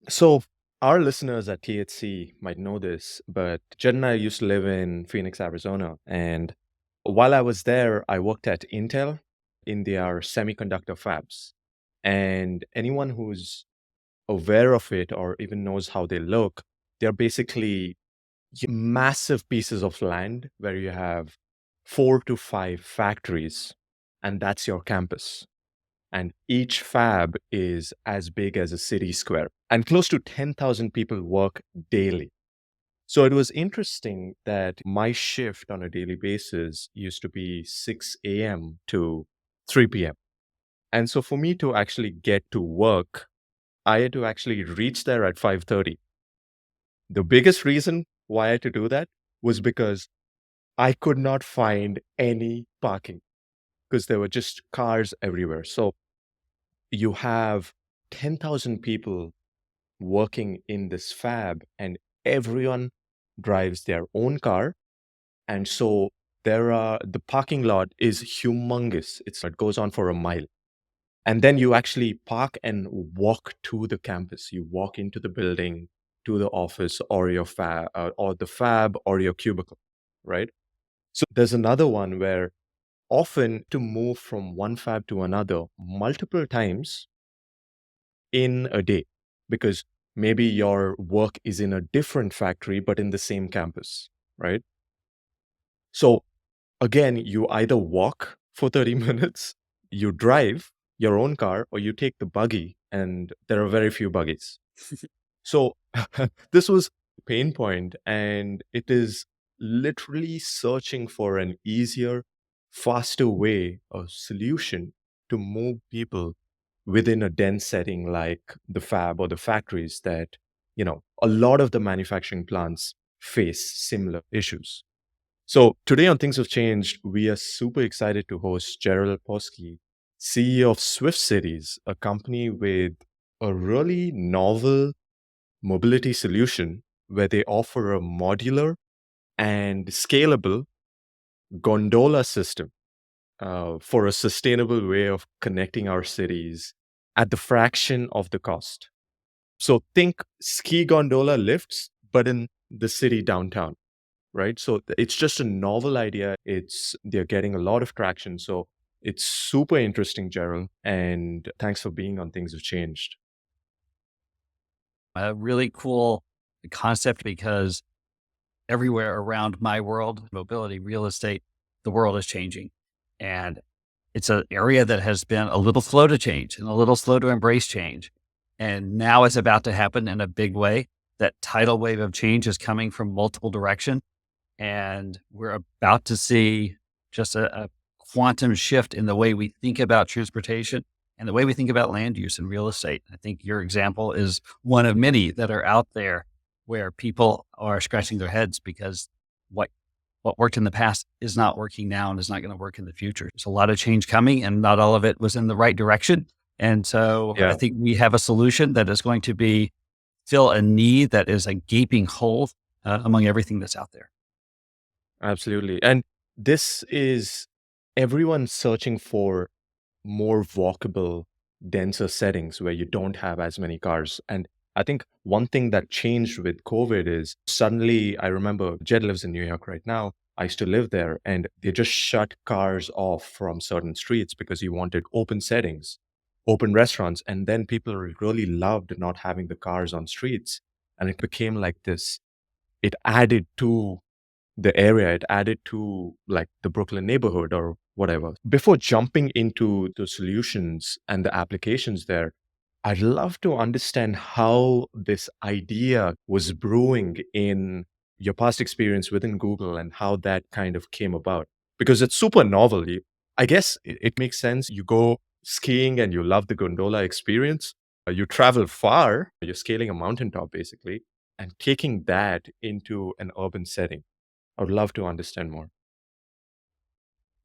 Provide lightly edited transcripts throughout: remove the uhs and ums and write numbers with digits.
So our listeners at THC might know this, but Jed and I used to live in Phoenix, Arizona. And while I was there, I worked at Intel in their semiconductor fabs. And anyone who's aware of it or even knows how they look, they're basically massive pieces of land where you have 4 to 5 factories, and that's your campus. And each fab is as big as a city square, and close to 10,000 people work daily. So it was interesting that my shift on a daily basis used to be 6 a.m. to 3 p.m. And so for me to actually get to work, I had to actually reach there at 5:30. The biggest reason why I had to do that was because I could not find any parking because there were just cars everywhere. So you have 10,000 people working in this fab, and everyone drives their own car. And so the parking lot is humongous. It goes on for a mile. And then you actually park and walk to the campus. You walk into the building, to the office or your fab, or the fab or your cubicle, right? So there's another one where often to move from one fab to another multiple times in a day, because maybe your work is in a different factory but in the same campus, right? So again, you either walk for 30 minutes, you drive your own car, or you take the buggy, and there are very few buggies. So this was a pain point, and it is literally searching for an easier, faster way or solution to move people within a dense setting like the fab or the factories that, a lot of the manufacturing plants face similar issues. So today on Things Have Changed, we are super excited to host Jeral Poskey, CEO of Swyft Cities, a company with a really novel mobility solution where they offer a modular and scalable gondola system for a sustainable way of connecting our cities at the fraction of the cost. So think ski gondola lifts, but in the city downtown, right? So it's just a novel idea. They're getting a lot of traction. So it's super interesting, Gerald. And thanks for being on Things Have Changed. A really cool concept because everywhere around my world, mobility, real estate, the world is changing. And it's an area that has been a little slow to change and a little slow to embrace change. And now it's about to happen in a big way. That tidal wave of change is coming from multiple directions. And we're about to see just a quantum shift in the way we think about transportation and the way we think about land use and real estate. I think your example is one of many that are out there where people are scratching their heads because what what worked in the past is not working now and is not going to work in the future. There's a lot of change coming and not all of it was in the right direction. And so I Yeah, think we have a solution that is going to be fill a need that is a gaping hole among everything that's out there. absolutely. And this is everyone searching for more walkable, denser settings where you don't have as many cars. And I think one thing that changed with COVID is suddenly I remember Jed lives in New York right now. I used to live there, and they just shut cars off from certain streets because you wanted open settings, open restaurants. And then people really loved not having the cars on streets. And it became like this. It added to the area, it added to like the Brooklyn neighborhood or whatever. Before jumping into the solutions and the applications there, I'd love to understand how this idea was brewing in your past experience within Google and how that kind of came about. Because it's super novel. I guess it makes sense. You go skiing and you love the gondola experience. You travel far, you're scaling a mountaintop basically, and taking that into an urban setting. I would love to understand more.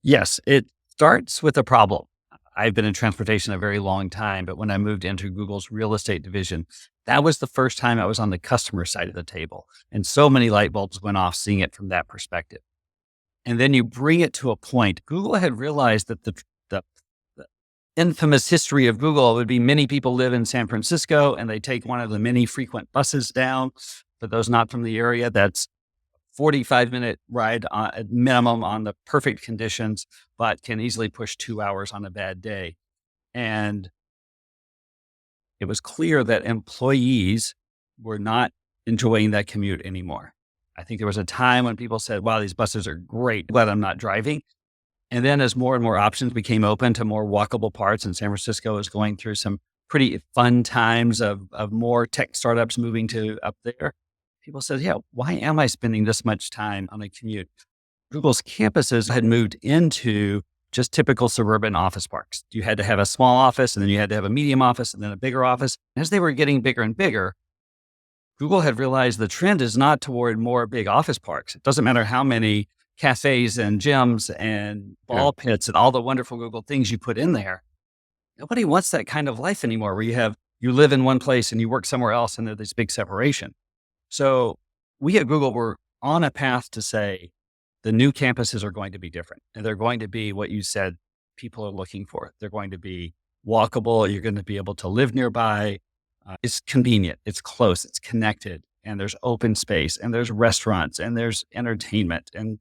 Yes, it starts with a problem. I've been in transportation a very long time, but when I moved into Google's real estate division, that was the first time I was on the customer side of the table. And so many light bulbs went off seeing it from that perspective. And then you bring it to a point. Google had realized that the infamous history of Google would be many people live in San Francisco and they take one of the many frequent buses down. For those not from the area, that's 45-minute ride at minimum on the perfect conditions, but can easily push 2 hours on a bad day. And it was clear that employees were not enjoying that commute anymore. I think there was a time when people said, wow, these buses are great. Glad I'm not driving. And then as more and more options became open to more walkable parts, and San Francisco is going through some pretty fun times of more tech startups moving to up there, people said, yeah, why am I spending this much time on a commute? Google's campuses had moved into just typical suburban office parks. You had to have a small office, and then you had to have a medium office, and then a bigger office. As they were getting bigger and bigger, Google had realized the trend is not toward more big office parks. It doesn't matter how many cafes and gyms and ball pits and all the wonderful Google things you put in there. Nobody wants that kind of life anymore where you live in one place and you work somewhere else and there's this big separation. So we at Google were on a path to say the new campuses are going to be different, and they're going to be what you said people are looking for. They're going to be walkable. You're going to be able to live nearby. It's convenient. It's close. It's connected. And there's open space, and there's restaurants, and there's entertainment, and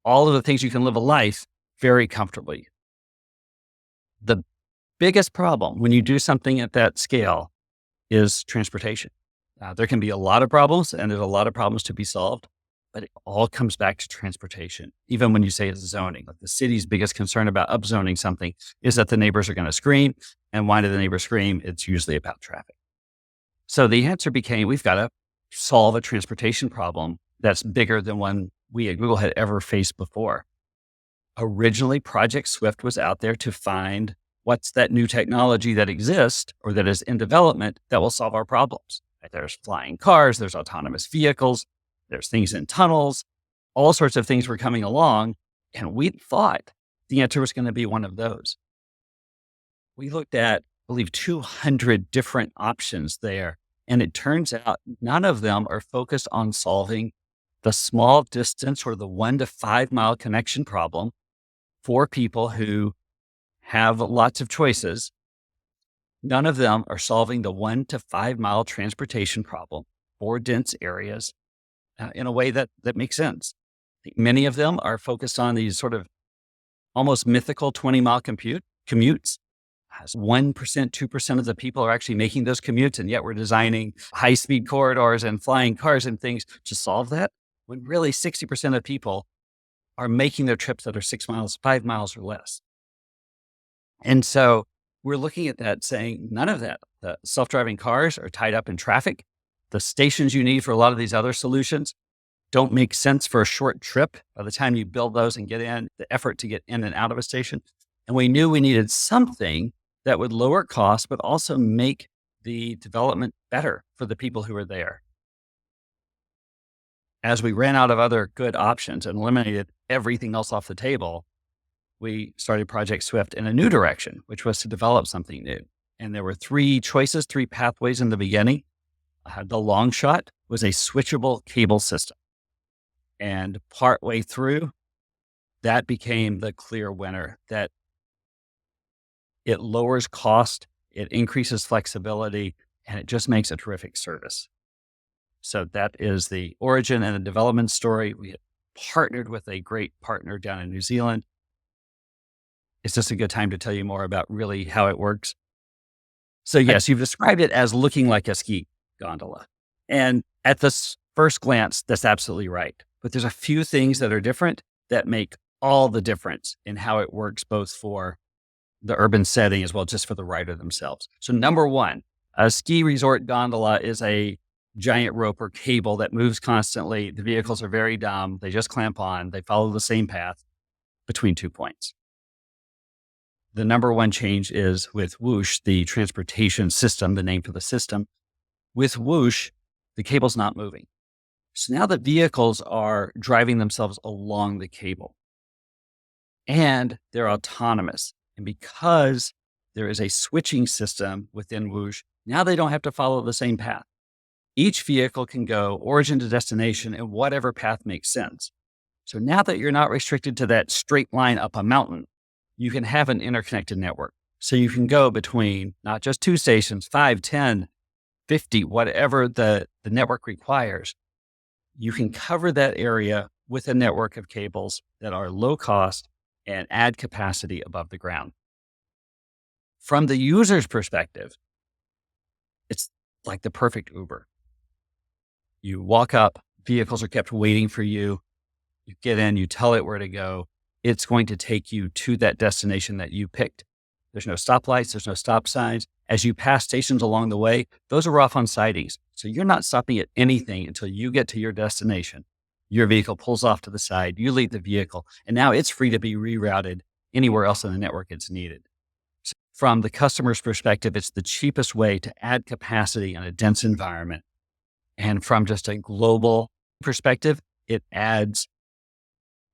all of the things you can live a life very comfortably. The biggest problem when you do something at that scale is transportation. There can be a lot of problems, and there's a lot of problems to be solved, but it all comes back to transportation. Even when you say it's zoning, like the city's biggest concern about upzoning something is that the neighbors are going to scream. And why do the neighbors scream? It's usually about traffic. So the answer became, we've got to solve a transportation problem that's bigger than one we at Google had ever faced before. Originally, Project Swyft was out there to find what's that new technology that exists or that is in development that will solve our problems. There's flying cars, there's autonomous vehicles, there's things in tunnels, all sorts of things were coming along. And we thought the answer was going to be one of those. We looked at, I believe, 200 different options there. And it turns out none of them are focused on solving the small distance or the 1 to 5 mile connection problem for people who have lots of choices. None of them are solving the 1 to 5 mile transportation problem for dense areas in a way that makes sense. I think many of them are focused on these sort of almost mythical 20-mile commutes. 1%, 2% of the people are actually making those commutes, and yet we're designing high-speed corridors and flying cars and things to solve that, when really 60% of people are making their trips that are 6 miles, 5 miles or less. And so we're looking at that saying none of that. The self-driving cars are tied up in traffic. The stations you need for a lot of these other solutions don't make sense for a short trip. By the time you build those and get in, the effort to get in and out of a station. And we knew we needed something that would lower costs, but also make the development better for the people who are there. As we ran out of other good options and eliminated everything else off the table, we started Project Swyft in a new direction, which was to develop something new. And there were 3 choices, 3 pathways in the beginning. The long shot was a switchable cable system. And partway through, that became the clear winner, that it lowers cost, it increases flexibility, and it just makes a terrific service. So that is the origin and the development story. We had partnered with a great partner down in New Zealand. It's just a good time to tell you more about really how it works. So yes, you've described it as looking like a ski gondola. And at this first glance, that's absolutely right. But there's a few things that are different that make all the difference in how it works, both for the urban setting as well, just for the rider themselves. So number one, a ski resort gondola is a giant rope or cable that moves constantly. The vehicles are very dumb. They just clamp on. They follow the same path between 2 points. The number one change is with Woosh, the transportation system, the name for the system. With Woosh, the cable's not moving. So now the vehicles are driving themselves along the cable, and they're autonomous. And because there is a switching system within Woosh, now they don't have to follow the same path. Each vehicle can go origin to destination in whatever path makes sense. So now that you're not restricted to that straight line up a mountain, you can have an interconnected network. So you can go between not just 2 stations, 5, 10, 50, whatever the network requires. You can cover that area with a network of cables that are low cost and add capacity above the ground. From the user's perspective, it's like the perfect Uber. You walk up, vehicles are kept waiting for you. You get in, you tell it where to go. It's going to take you to that destination that you picked. There's no stoplights, there's no stop signs. As you pass stations along the way, those are off on sidings. So you're not stopping at anything until you get to your destination. Your vehicle pulls off to the side, you leave the vehicle, and now it's free to be rerouted anywhere else in the network it's needed. So from the customer's perspective, it's the cheapest way to add capacity in a dense environment. And from just a global perspective, it adds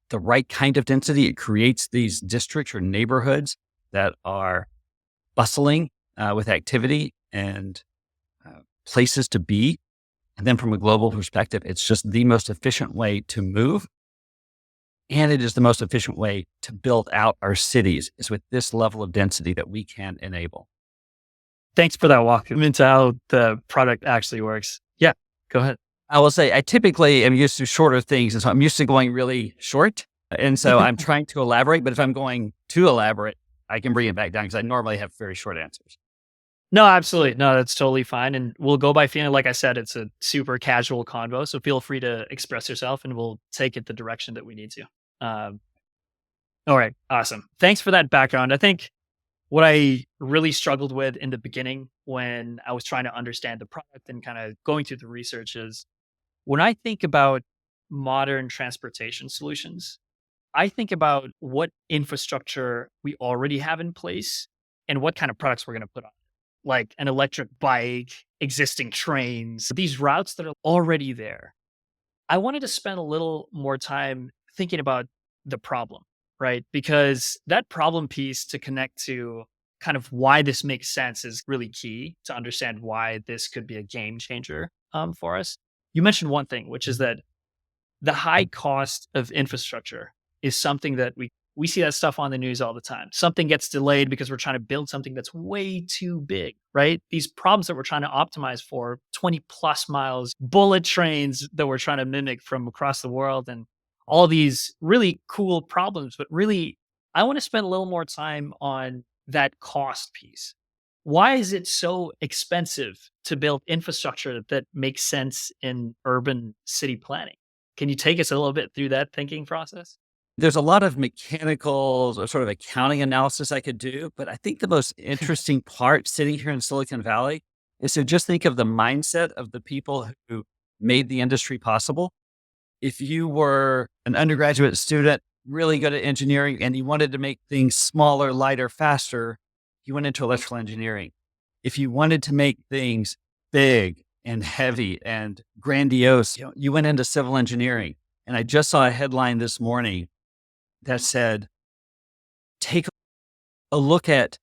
the right kind of density. It creates these districts or neighborhoods that are bustling with activity and places to be. And then from a global perspective, it's just the most efficient way to move. And it is the most efficient way to build out our cities is with this level of density that we can enable. Thanks for that walk into how the product actually works. Yeah, go ahead. I will say I typically am used to shorter things. And so I'm used to going really short. And so I'm trying to elaborate, but if I'm going too elaborate, I can bring it back down because I normally have very short answers. No, absolutely. No, that's totally fine. And we'll go by feeling, like I said, it's a super casual convo. So feel free to express yourself and we'll take it the direction that we need to. All right. Awesome. Thanks for that background. I think what I really struggled with in the beginning when I was trying to understand the product and kind of going through the research is when I think about modern transportation solutions, I think about what infrastructure we already have in place and what kind of products we're going to put on, like an electric bike, existing trains, these routes that are already there. I wanted to spend a little more time thinking about the problem, right? Because that problem piece to connect to kind of why this makes sense is really key to understand why this could be a game changer for us. You mentioned one thing, which is that the high cost of infrastructure is something that we see that stuff on the news all the time. Something gets delayed because we're trying to build something that's way too big, right? These problems that we're trying to optimize for 20 plus miles, bullet trains that we're trying to mimic from across the world, and all these really cool problems. But really, I want to spend a little more time on that cost piece. Why is it so expensive to build infrastructure that makes sense in urban city planning? Can you take us a little bit through that thinking process? There's a lot of mechanical or sort of accounting analysis I could do, but I think the most interesting part sitting here in Silicon Valley is to just think of the mindset of the people who made the industry possible. If you were an undergraduate student, really good at engineering, and you wanted to make things smaller, lighter, faster, you went into electrical engineering. If you wanted to make things big and heavy and grandiose, you went into civil engineering. And I just saw a headline this morning that said, take a look at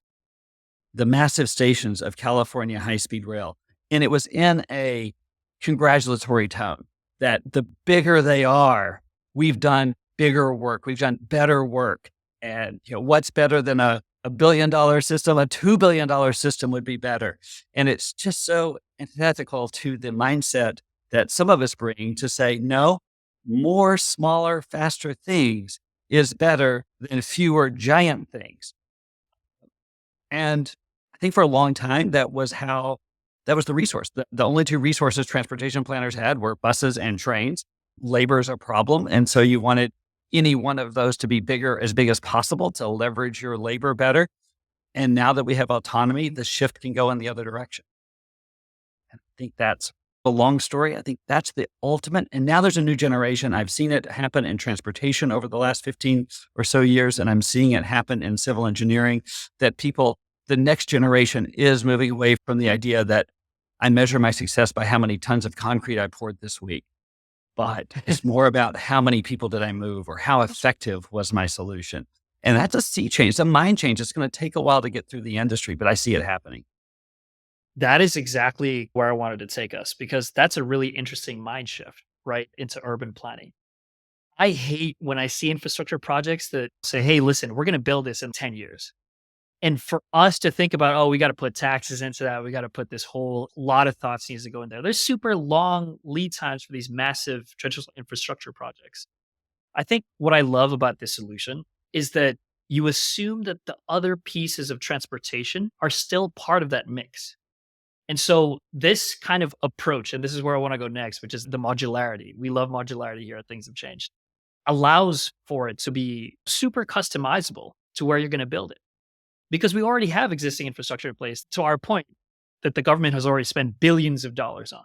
the massive stations of California high-speed rail. And it was in a congratulatory tone that the bigger they are, we've done bigger work, we've done better work. And what's better than a $1 billion system? A $2 billion system would be better. And it's just so antithetical to the mindset that some of us bring to say, no, more smaller, faster things is better than fewer giant things. And I think for a long time, that was the resource. The only two resources transportation planners had were buses and trains. Labor is a problem. And so you wanted any one of those to be as big as possible to leverage your labor better. And now that we have autonomy, the shift can go in the other direction. And I think that's a long story. I think that's the ultimate. And now there's a new generation. I've seen it happen in transportation over the last 15 or so years, and I'm seeing it happen in civil engineering, that the next generation is moving away from the idea that I measure my success by how many tons of concrete I poured this week. But it's more about how many people did I move or how effective was my solution. And that's a sea change, it's a mind change. It's going to take a while to get through the industry, but I see it happening. That is exactly where I wanted to take us, because that's a really interesting mind shift, right, into urban planning. I hate when I see infrastructure projects that say, hey, listen, we're going to build this in 10 years. And for us to think about, oh, we got to put taxes into that, we got to put this whole lot of thoughts needs to go in there. There's super long lead times for these massive traditional infrastructure projects. I think what I love about this solution is that you assume that the other pieces of transportation are still part of that mix. And so this kind of approach, and this is where I want to go next, which is the modularity. We love modularity here at Things Have Changed. Allows for it to be super customizable to where you're going to build it. Because we already have existing infrastructure in place, to our point that the government has already spent billions of dollars on,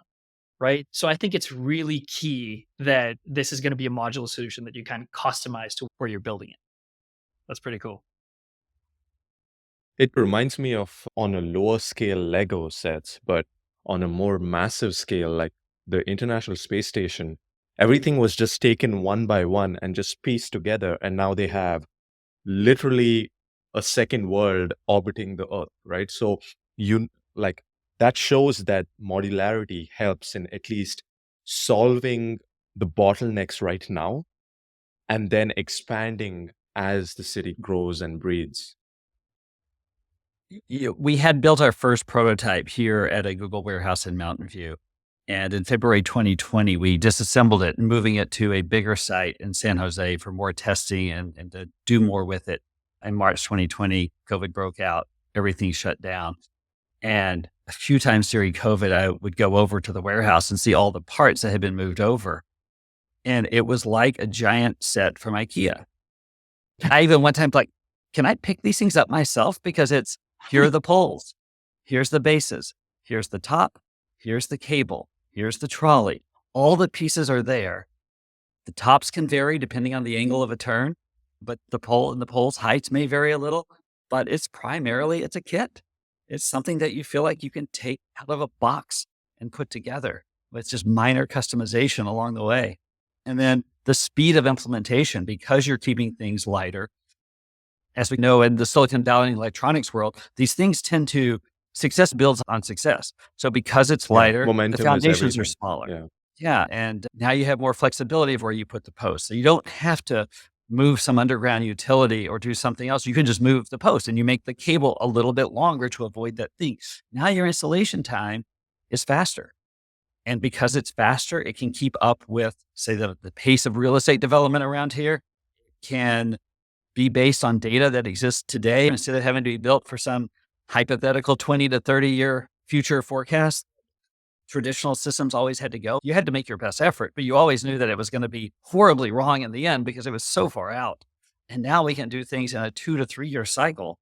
right? So I think it's really key that this is going to be a modular solution that you kind of customize to where you're building it. That's pretty cool. It reminds me of on a lower scale Lego sets, but on a more massive scale, like the International Space Station, everything was just taken one by one and just pieced together. And now they have literally a second world orbiting the Earth, right? So like that shows that modularity helps in at least solving the bottlenecks right now and then expanding as the city grows and breathes. We had built our first prototype here at a Google warehouse in Mountain View. And in February 2020, we disassembled it and moving it to a bigger site in San Jose for more testing and to do more with it. In March 2020, COVID broke out, everything shut down. And a few times during COVID, I would go over to the warehouse and see all the parts that had been moved over. And it was like a giant set from IKEA. I even one time like, can I pick these things up myself? Because here are the poles, here's the bases, here's the top, here's the cable, here's the trolley. All the pieces are there. The tops can vary depending on the angle of a turn, but the pole's heights may vary a little, but it's a kit. It's something that you feel like you can take out of a box and put together. It's just minor customization along the way. And then the speed of implementation, because you're keeping things lighter. As we know in the Silicon Valley electronics world, these things tend to success builds on success. So because it's lighter, the foundations are smaller. Yeah. And now you have more flexibility of where you put the posts. So you don't have to move some underground utility or do something else. You can just move the post and you make the cable a little bit longer to avoid that thing. Now your installation time is faster. And because it's faster, it can keep up with, say, the pace of real estate development around here can be based on data that exists today instead of having to be built for some hypothetical 20 to 30 year future forecast. Traditional systems always had to go. You had to make your best effort, but you always knew that it was going to be horribly wrong in the end because it was so far out. And now we can do things in a 2 to 3 year cycle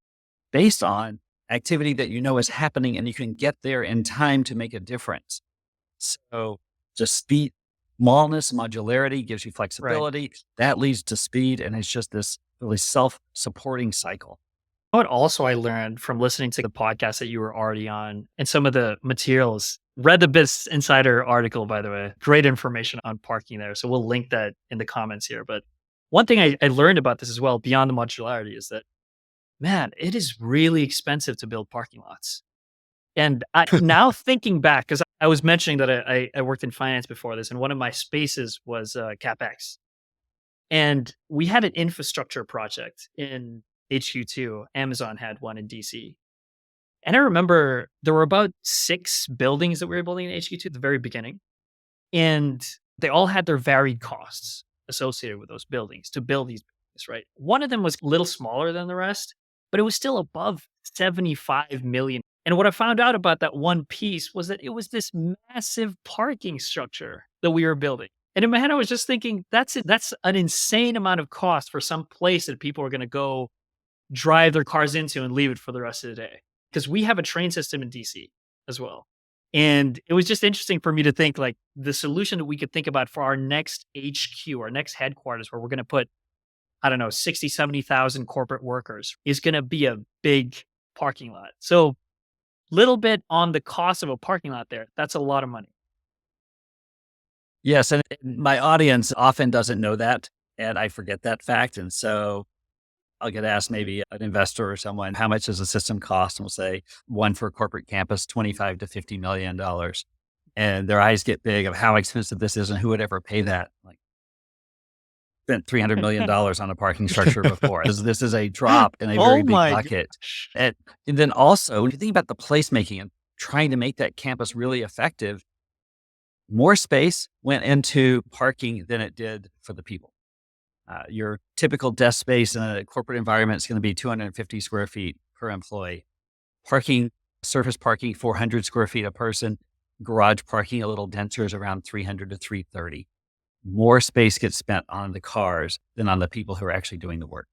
based on activity that you know is happening and you can get there in time to make a difference. So just speed, smallness, modularity gives you flexibility. Right. That leads to speed. And it's just this really self-supporting cycle. What also I learned from listening to the podcast that you were already on and some of the materials, read the Business Insider article, by the way, great information on parking there. So we'll link that in the comments here. But one thing I learned about this as well, beyond the modularity, is that, man, it is really expensive to build parking lots. And now thinking back, because I was mentioning that I worked in finance before this, and one of my spaces was CapEx. And we had an infrastructure project in HQ2. Amazon had one in DC. And I remember there were about 6 buildings that we were building in HQ2 at the very beginning. And they all had their varied costs associated with those buildings to build these buildings, right? One of them was a little smaller than the rest, but it was still above 75 million. And what I found out about that one piece was that it was this massive parking structure that we were building. And in my head, I was just thinking, that's an insane amount of cost for some place that people are going to go drive their cars into and leave it for the rest of the day. Because we have a train system in DC as well. And it was just interesting for me to think like the solution that we could think about for our next HQ, our next headquarters, where we're going to put, 60, 70,000 corporate workers, is going to be a big parking lot. So little bit on the cost of a parking lot there. That's a lot of money. Yes. And my audience often doesn't know that. And I forget that fact. And so I'll get asked maybe an investor or someone, how much does a system cost? And we'll say one for a corporate campus, $25 to $50 million. And their eyes get big of how expensive this is and who would ever pay that. Like, spent $300 million on a parking structure before. This is a drop in a Oh very big my bucket. gosh. And then also, when you think about the placemaking and trying to make that campus really effective, more space went into parking than it did for the people. Your typical desk space in a corporate environment is going to be 250 square feet per employee. Parking, surface parking, 400 square feet a person. Garage parking, a little denser, is around 300 to 330. More space gets spent on the cars than on the people who are actually doing the work.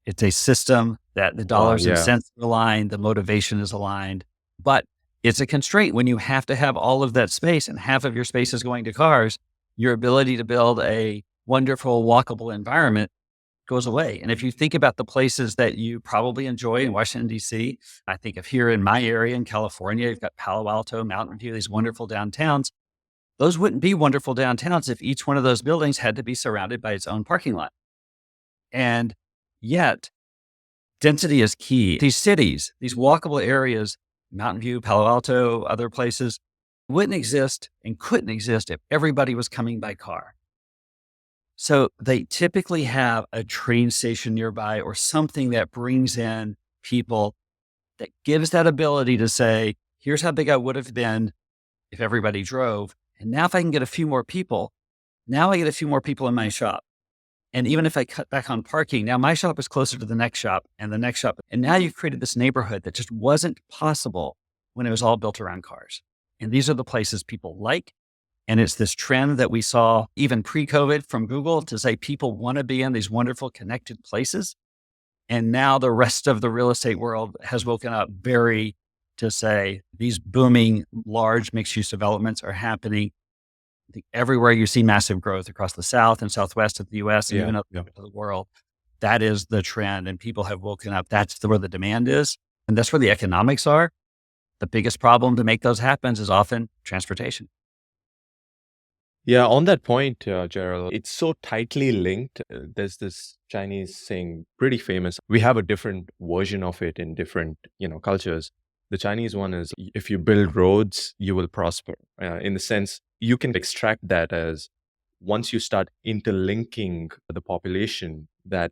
It's a system that the Wow, dollars and yeah. cents are aligned, the motivation is aligned, but it's a constraint when you have to have all of that space and half of your space is going to cars. Your ability to build a wonderful, walkable environment goes away. And if you think about the places that you probably enjoy in Washington, D.C., I think of here in my area in California, you've got Palo Alto, Mountain View, these wonderful downtowns. Those wouldn't be wonderful downtowns if each one of those buildings had to be surrounded by its own parking lot. And yet, density is key. These cities, these walkable areas, Mountain View, Palo Alto, other places, wouldn't exist and couldn't exist if everybody was coming by car. So they typically have a train station nearby or something that brings in people that gives that ability to say, here's how big I would have been if everybody drove. And now if I can get a few more people, now I get a few more people in my shop. And even if I cut back on parking, now my shop is closer to the next shop and the next shop. And now you've created this neighborhood that just wasn't possible when it was all built around cars. And these are the places people like. And it's this trend that we saw even pre-COVID from Google to say people want to be in these wonderful connected places. And now the rest of the real estate world has woken up to say these booming, large mixed-use developments are happening. I think everywhere you see massive growth across the South and Southwest of the US and even up to the world. That is the trend. And people have woken up. That's where the demand is. And that's where the economics are. The biggest problem to make those happen is often transportation. Yeah, on that point, Gerald, it's so tightly linked. There's this Chinese saying, pretty famous. We have a different version of it in different, cultures. The Chinese one is, if you build roads, you will prosper. In the sense, you can extract that as once you start interlinking the population, that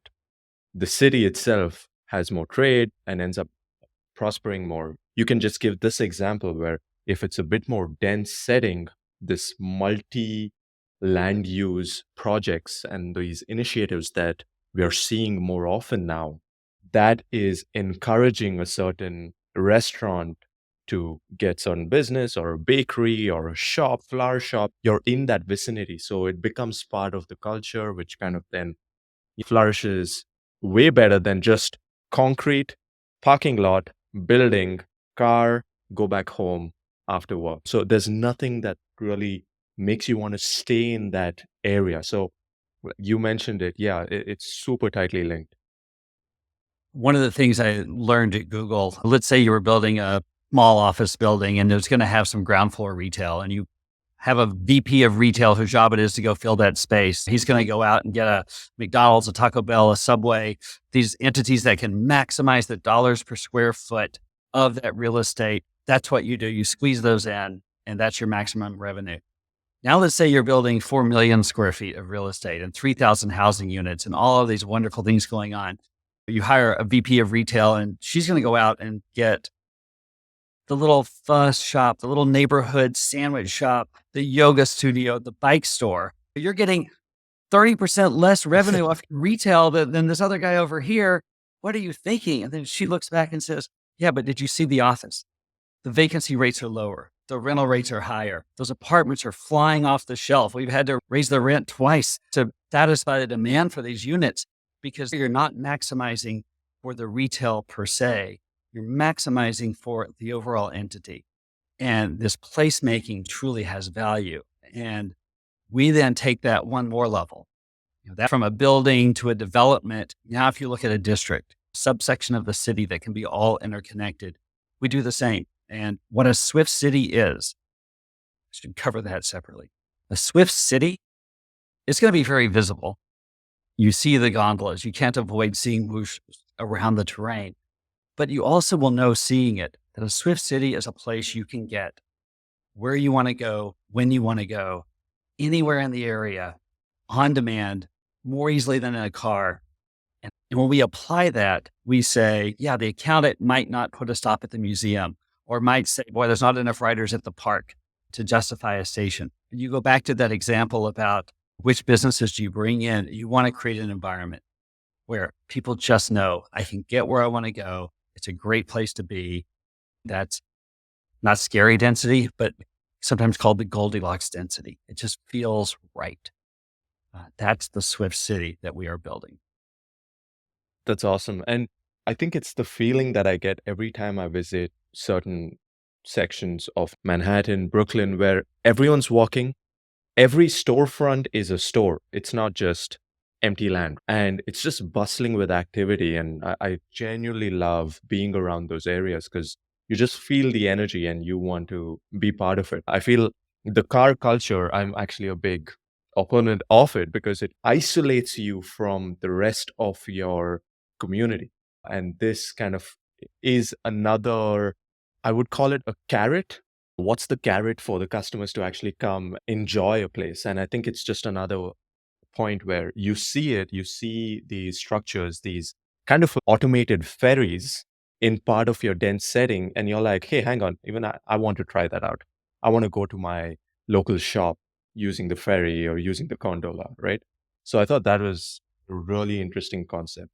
the city itself has more trade and ends up prospering more. You can just give this example where if it's a bit more dense setting, this multi land use projects and these initiatives that we are seeing more often now, that is encouraging a certain restaurant to get certain business or a bakery or a shop, flower shop. You're in that vicinity. So it becomes part of the culture, which kind of then flourishes way better than just concrete, parking lot, building, car, go back home after work. So there's nothing that really makes you want to stay in that area. So you mentioned it. Yeah, it's super tightly linked. One of the things I learned at Google, let's say you were building a small office building and it's going to have some ground floor retail, and you have a VP of retail whose job it is to go fill that space. He's going to go out and get a McDonald's, a Taco Bell, a Subway, these entities that can maximize the dollars per square foot of that real estate. That's what you do. You squeeze those in, and that's your maximum revenue. Now, let's say you're building 4 million square feet of real estate and 3,000 housing units and all of these wonderful things going on. You hire a VP of retail, and she's going to go out and get the little fuzz shop, the little neighborhood sandwich shop, the yoga studio, the bike store. You're getting 30% less revenue off retail than this other guy over here. What are you thinking? And then she looks back and says, yeah, but did you see the office? The vacancy rates are lower. The rental rates are higher. Those apartments are flying off the shelf. We've had to raise the rent twice to satisfy the demand for these units because you're not maximizing for the retail per se. You're maximizing for the overall entity. And this placemaking truly has value. And we then take that one more level. That from a building to a development. Now, if you look at a district, subsection of the city that can be all interconnected, we do the same. And what a Swyft city is, I should cover that separately. A Swyft city is going to be very visible. You see the gondolas. You can't avoid seeing Woosh around the terrain. But you also will know seeing it, that a Swyft city is a place you can get where you want to go, when you want to go, anywhere in the area, on demand more easily than in a car. And when we apply that, we say, yeah, the accountant might not put a stop at the museum or might say, boy, there's not enough riders at the park to justify a station. You go back to that example about which businesses do you bring in? You want to create an environment where people just know I can get where I want to go. It's a great place to be. That's not scary density, but sometimes called the Goldilocks density. It just feels right. That's the Swyft city that we are building. That's awesome. And I think it's the feeling that I get every time I visit certain sections of Manhattan, Brooklyn, where everyone's walking. Every storefront is a store. It's not just empty land. And it's just bustling with activity. And I genuinely love being around those areas because you just feel the energy and you want to be part of it. I feel the car culture, I'm actually a big opponent of it because it isolates you from the rest of your community. And this kind of is another, I would call it a carrot. What's the carrot for the customers to actually come enjoy a place? And I think it's just another point where you see it, you see these structures, these kind of automated ferries in part of your dense setting. And you're like, hey, hang on, even I want to try that out. I want to go to my local shop using the ferry or using the gondola, right? So I thought that was a really interesting concept.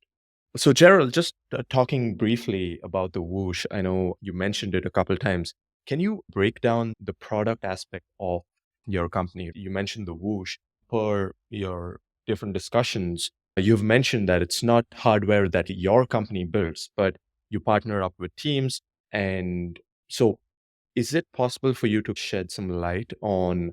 So, Gerald, just talking briefly about the Woosh, I know you mentioned it a couple times. Can you break down the product aspect of your company? You mentioned the Woosh. Per your different discussions, you've mentioned that it's not hardware that your company builds, but you partner up with teams. And so, is it possible for you to shed some light on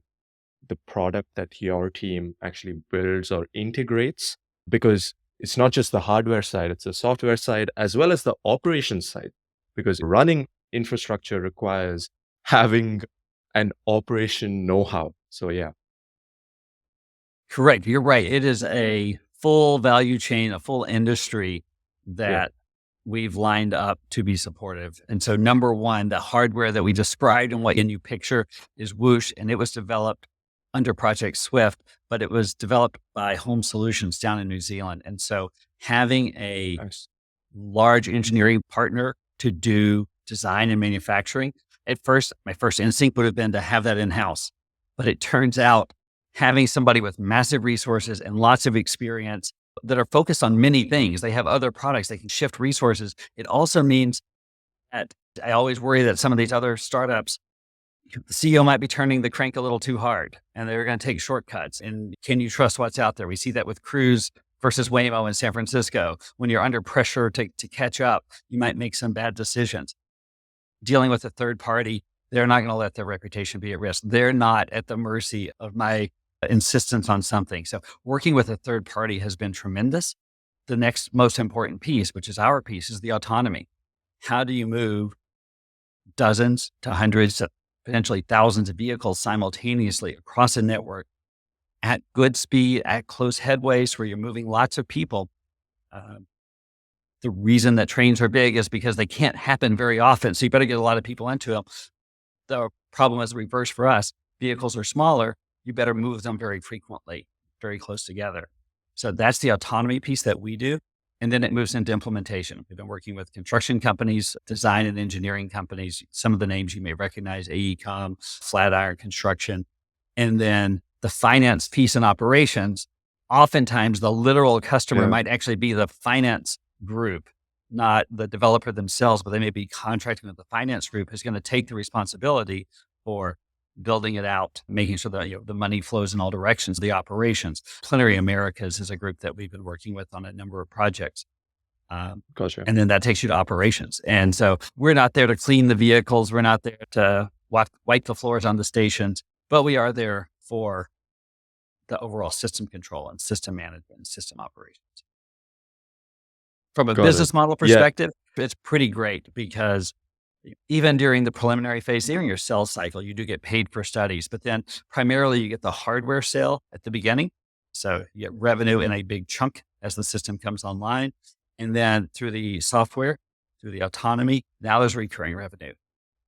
the product that your team actually builds or integrates? Because it's not just the hardware side, it's the software side as well as the operations side. Because running infrastructure requires having an operation know-how. So yeah. Correct. You're right. It is a full value chain, a full industry Yeah. that we've lined up to be supportive. And so number one, the hardware that we described and what you picture is Woosh, and it was developed under Project Swyft, but it was developed by Home Solutions down in New Zealand. And so having a Nice. large engineering partner to do design and manufacturing, at first, my first instinct would have been to have that in-house. But it turns out having somebody with massive resources and lots of experience that are focused on many things, they have other products, they can shift resources. It also means that I always worry that some of these other startups, the CEO might be turning the crank a little too hard and they're going to take shortcuts. And can you trust what's out there? We see that with Cruise versus Waymo in San Francisco. When you're under pressure to catch up, you might make some bad decisions. Dealing with a third party, they're not going to let their reputation be at risk. They're not at the mercy of my insistence on something. So working with a third party has been tremendous. The next most important piece, which is our piece, is the autonomy. How do you move dozens to hundreds, to potentially thousands of vehicles simultaneously across a network at good speed, at close headways where you're moving lots of people? The reason that trains are big is because they can't happen very often. So you better get a lot of people into them. The problem is the reverse for us. Vehicles are smaller. You better move them very frequently, very close together. So that's the autonomy piece that we do. And then it moves into implementation. We've been working with construction companies, design and engineering companies, some of the names you may recognize, AECOM, Flatiron Construction, and then the finance piece and operations. Oftentimes the literal customer Yeah. might actually be the finance group, not the developer themselves, but they may be contracting with the finance group who's going to take the responsibility for building it out, making sure that the money flows in all directions, the operations. Plenary Americas is a group that we've been working with on a number of projects. Gotcha. And then that takes you to operations. And so we're not there to clean the vehicles. We're not there to wipe the floors on the stations, but we are there for the overall system control and system management and system operations. From a Got business it. model Yeah. perspective, it's pretty great because even during the preliminary phase, during your sales cycle, you do get paid for studies, but then primarily you get the hardware sale at the beginning. So you get revenue in a big chunk as the system comes online. And then through the software, through the autonomy, now there's recurring revenue.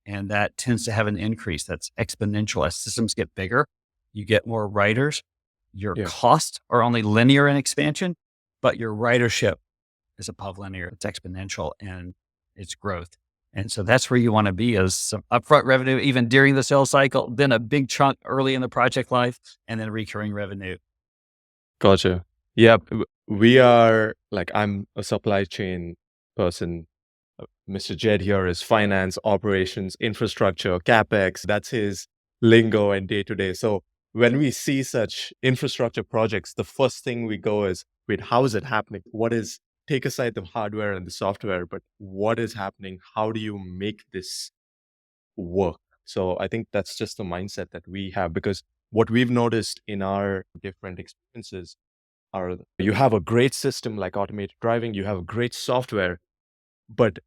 And that tends to have an increase that's exponential. As systems get bigger, you get more writers, Your Yeah. costs are only linear in expansion, but your ridership is above linear. It's exponential in its growth. And so that's where you want to be, is some upfront revenue, even during the sales cycle, then a big chunk early in the project life, and then recurring revenue. Gotcha. Yeah. We are like, I'm a supply chain person. Mr. Jed here is finance, operations, infrastructure, capex. That's his lingo and day to day. So when we see such infrastructure projects, the first thing we go is, wait, how is it happening? What is, take aside the hardware and the software, but what is happening? How do you make this work? So I think that's just the mindset that we have, because what we've noticed in our different experiences are, you have a great system like automated driving, you have a great software, but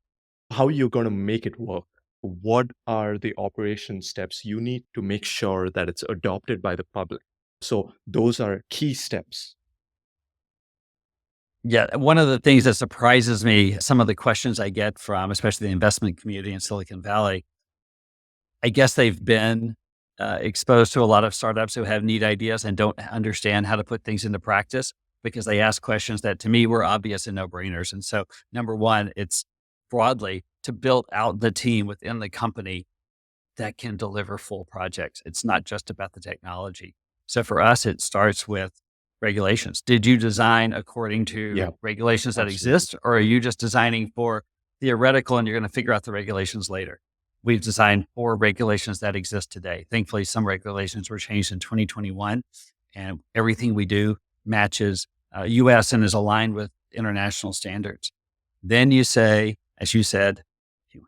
how are you going to make it work? What are the operation steps you need to make sure that it's adopted by the public? So those are key steps. Yeah. One of the things that surprises me, some of the questions I get from, especially the investment community in Silicon Valley, I guess they've been exposed to a lot of startups who have neat ideas and don't understand how to put things into practice, because they ask questions that to me were obvious and no brainers. And so, number one, it's broadly to build out the team within the company that can deliver full projects. It's not just about the technology. So for us, it starts with regulations. Did you design according to Yeah, regulations that absolutely. exist, or are you just designing for theoretical and you're going to figure out the regulations later? We've designed for regulations that exist today. Thankfully, some regulations were changed in 2021, and everything we do matches US and is aligned with international standards. Then you say, as you said,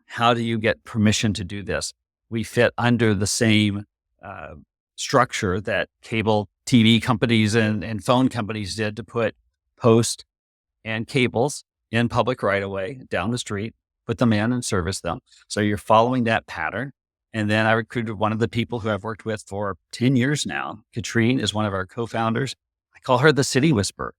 how do you get permission to do this? We fit under the same uh, structure that cable TV companies and phone companies did to put post and cables in public right away down the street, put them in and service them. So you're following that pattern. And then I recruited one of the people who I've worked with for 10 years now. Katrine is one of our co-founders. I call her the city whisperer.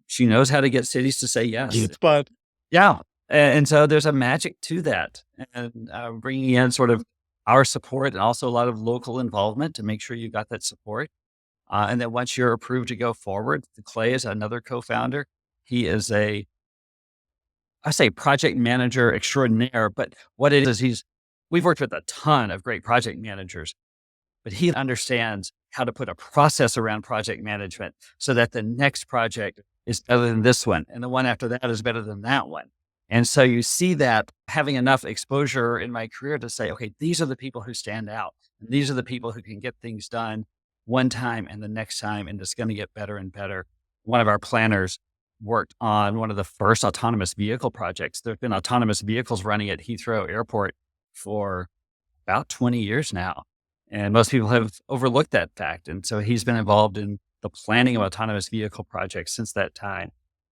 She knows how to get cities to say yes. But Yeah. And so there's a magic to that, and bringing in sort of our support and also a lot of local involvement to make sure you got that support. And then once you're approved to go forward, Clay is another co-founder. He is I say project manager extraordinaire, but what it is, we've worked with a ton of great project managers, but he understands how to put a process around project management so that the next project is better than this one, and the one after that is better than that one. And so you see that having enough exposure in my career to say, okay, these are the people who stand out. And these are the people who can get things done one time and the next time, and it's going to get better and better. One of our planners worked on one of the first autonomous vehicle projects. There have been autonomous vehicles running at Heathrow Airport for about 20 years now. And most people have overlooked that fact. And so he's been involved in the planning of autonomous vehicle projects since that time.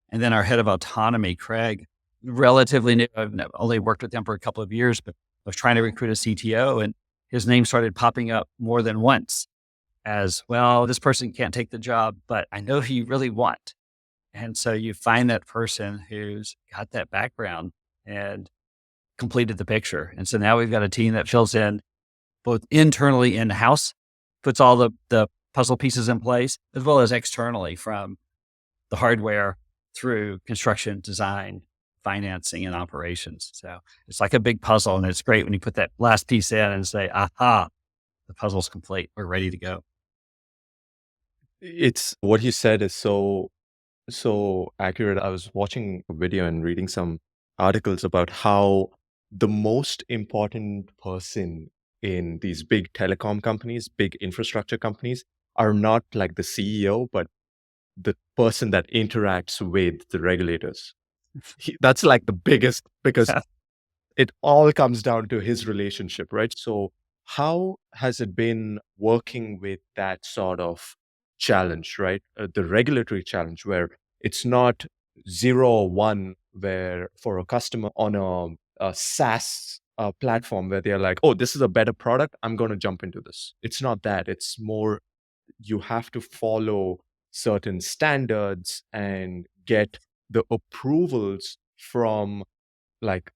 And then our head of autonomy, Craig, relatively new. I've only worked with him for a couple of years, but I was trying to recruit a CTO, and his name started popping up more than once as, well, this person can't take the job, but I know who you really want. And so you find that person who's got that background and completed the picture. And so now we've got a team that fills in both internally in-house, puts all the puzzle pieces in place, as well as externally, from the hardware through construction, design, financing, and operations. So it's like a big puzzle, and it's great when you put that last piece in and say, aha, the puzzle's complete. We're ready to go. it's what you said is so accurate. I was watching a video and reading some articles about how the most important person in these big telecom companies, big infrastructure companies, are not like the CEO, but the person that interacts with the regulators. That's like the biggest, because it all comes down to his relationship, right? So, how has it been working with that sort of challenge, right? The regulatory challenge, where it's not 0 or 1, where for a customer on a SaaS platform, where they're like, oh, this is a better product, I'm going to jump into this. It's not that. It's more, you have to follow certain standards and get the approvals from like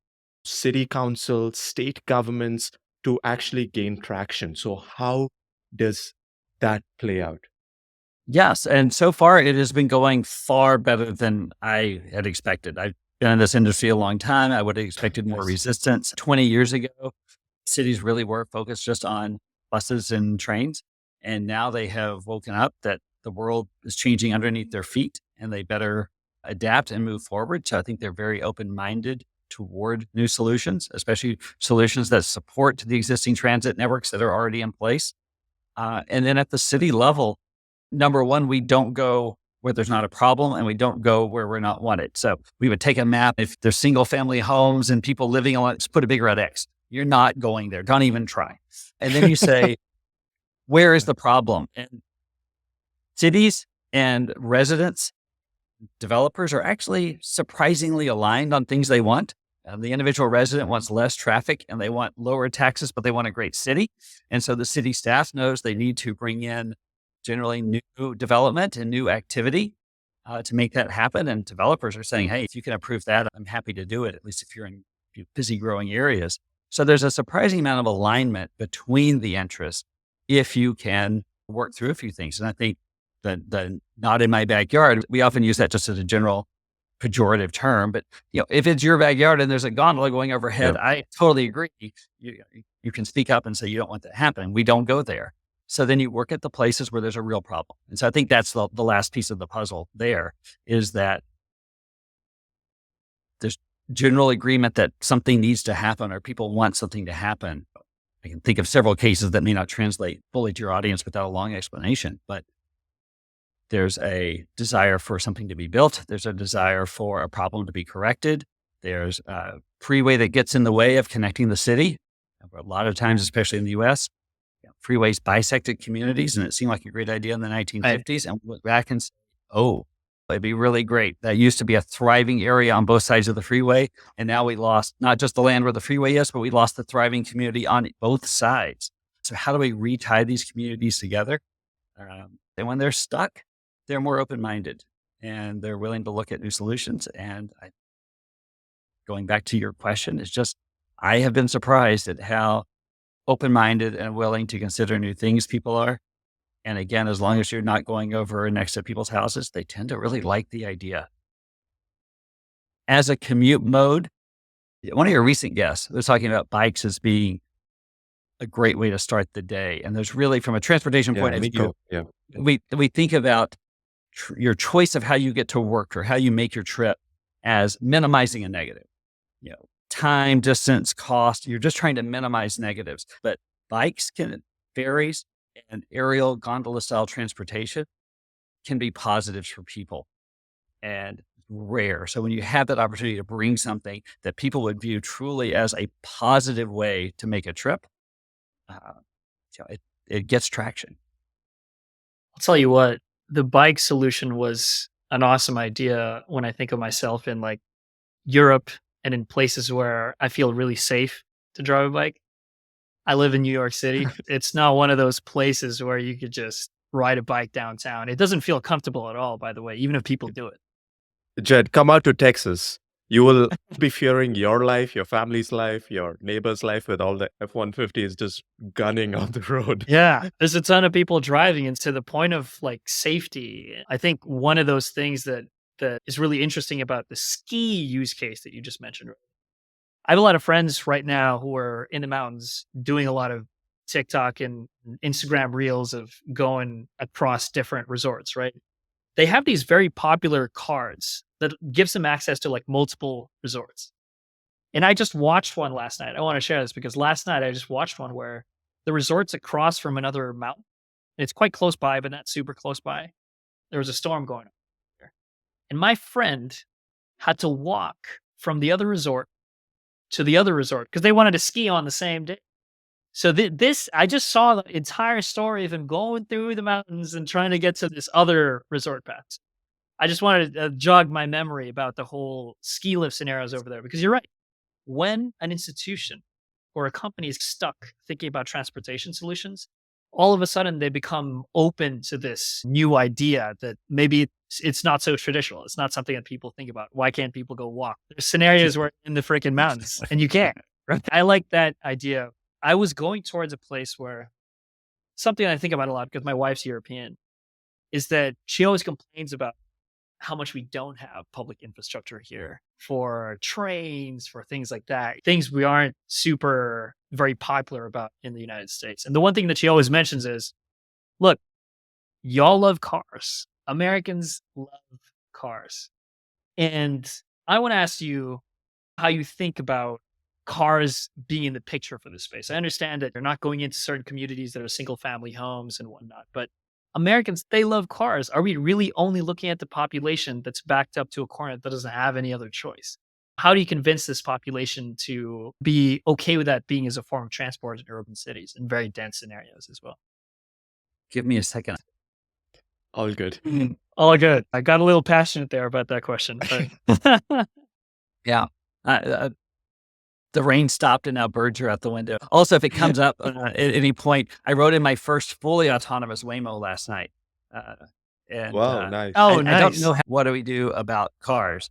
city council, state governments to actually gain traction. So how does that play out? Yes. And so far, it has been going far better than I had expected. I've been in this industry a long time. I would have expected more Nice. resistance. 20 years ago, cities really were focused just on buses and trains. And now they have woken up that the world is changing underneath their feet and they better adapt and move forward. So I think they're very open minded toward new solutions, especially solutions that support the existing transit networks that are already in place. And then at the city level, number one, we don't go where there's not a problem and we don't go where we're not wanted. So we would take a map. If there's single family homes and people living on it, just put a big red X. You're not going there. Don't even try. And then you say, where is the problem? And cities and residents, developers are actually surprisingly aligned on things they want. The individual resident wants less traffic and they want lower taxes, but they want a great city. And so the city staff knows they need to bring in generally new development and new activity to make that happen. And developers are saying, hey, if you can approve that, I'm happy to do it, at least if you're in busy growing areas. So there's a surprising amount of alignment between the interests if you can work through a few things. And I think the not in my backyard, we often use that just as a general pejorative term, but if it's your backyard and there's a gondola going overhead, I totally agree. You can speak up and say you don't want that happening. We don't go there. So then you work at the places where there's a real problem. And so I think that's the last piece of the puzzle there is that there's general agreement that something needs to happen or people want something to happen. I can think of several cases that may not translate fully to your audience without a long explanation, but there's a desire for something to be built. There's a desire for a problem to be corrected. There's a freeway that gets in the way of connecting the city. A lot of times, especially in the US, freeways bisected communities, and it seemed like a great idea in the 1950s. And we look back and say, oh, it'd be really great. That used to be a thriving area on both sides of the freeway. And now we lost not just the land where the freeway is, but we lost the thriving community on both sides. So how do we retie these communities together? And when they're stuck, they're more open-minded and they're willing to look at new solutions. And going back to your question, it's just, I have been surprised at how open-minded and willing to consider new things people are. And again, as long as you're not going over next to people's houses, they tend to really like the idea. As a commute mode, one of your recent guests was talking about bikes as being a great way to start the day. And there's really, from a transportation point of view, we think about your choice of how you get to work or how you make your trip as minimizing a negative. Time, distance, cost. You're just trying to minimize negatives. But bikes ferries and aerial gondola style transportation can be positives for people and rare. So when you have that opportunity to bring something that people would view truly as a positive way to make a trip, it gets traction. I'll tell you what, the bike solution was an awesome idea when I think of myself in like Europe and in places where I feel really safe to drive a bike. I live in New York City. It's not one of those places where you could just ride a bike downtown. It doesn't feel comfortable at all, by the way, even if people do it. Jed, come out to Texas. You will be fearing your life, your family's life, your neighbor's life with all the F-150s just gunning on the road. Yeah, there's a ton of people driving, and to the point of like safety, I think one of those things that is really interesting about the ski use case that you just mentioned. I have a lot of friends right now who are in the mountains doing a lot of TikTok and Instagram reels of going across different resorts, right? They have these very popular cards that gives them access to like multiple resorts. And I just watched one last night. I want to share this because last night I just watched one where the resort's across from another mountain. It's quite close by, but not super close by. There was a storm going on there. And my friend had to walk from the other resort to the other resort because they wanted to ski on the same day. So I just saw the entire story of him going through the mountains and trying to get to this other resort path. I just wanted to jog my memory about the whole ski lift scenarios over there, because you're right. When an institution or a company is stuck thinking about transportation solutions, all of a sudden they become open to this new idea that maybe it's not so traditional. It's not something that people think about. Why can't people go walk? There's scenarios where in the freaking mountains and you can't. Right? I like that idea. I was going towards a place where something I think about a lot because my wife's European. is that she always complains about how much we don't have public infrastructure here for trains, for things like that, things we aren't super very popular about in the United States. And the one thing that she always mentions is, look, y'all love cars. Americans love cars. And I want to ask you how you think about cars being in the picture for this space. I understand that you're not going into certain communities that are single family homes and whatnot, but Americans, they love cars. Are we really only looking at the population that's backed up to a corner that doesn't have any other choice? How do you convince this population to be okay with that being as a form of transport in urban cities and very dense scenarios as well? Give me a second. All good. All good. I got a little passionate there about that question. But Yeah. The rain stopped and now birds are out the window. Also, if it comes up at any point, I rode in my first fully autonomous Waymo last night. Wow, nice. Oh, I nice. don't know what do we do about cars.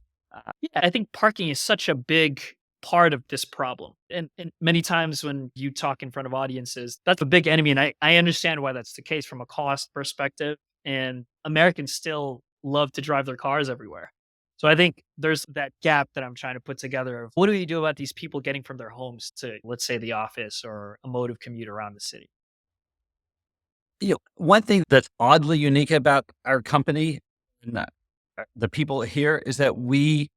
Yeah, I think parking is such a big part of this problem. And many times when you talk in front of audiences, that's a big enemy. And I understand why that's the case from a cost perspective. And Americans still love to drive their cars everywhere. So I think there's that gap that I'm trying to put together of what do we do about these people getting from their homes to, let's say, the office or a mode of commute around the city? One thing that's oddly unique about our company and the people here is that we